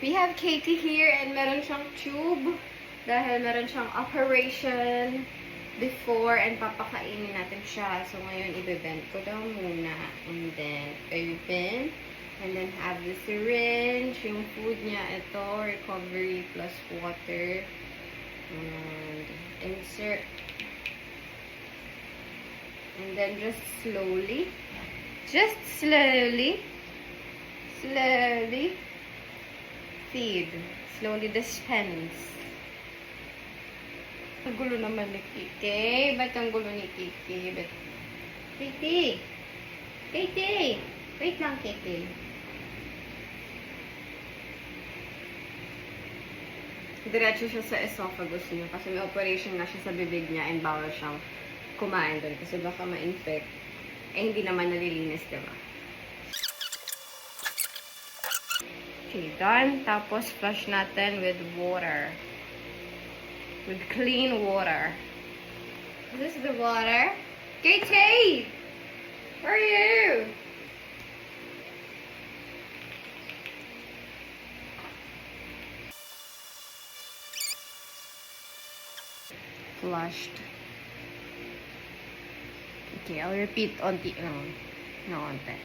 We have Katie here and meron siyang tube dahil meron siyang operation before and papakainin natin siya. So, ngayon, ibebend ko daw muna. And then, open. And then, have the syringe. Yung food niya, ito, recovery plus water. And insert. And then, just slowly, feed. Slowly dispense. Ang gulo naman ni Kiki. Ba't ang gulo ni Kiki? Kiki! Kiki! Wait lang, Kiki. Diretso siya sa esophagus niya kasi may operation na siya sa bibig niya and bawal siyang kumain doon kasi baka ma-infect. Eh, hindi naman nalilinis, diba? Okay, done. Tapos, flush natin with water. With clean water. Is this the water? Katie! Where are you? Flushed. Okay, I'll repeat onti lang. No, onti.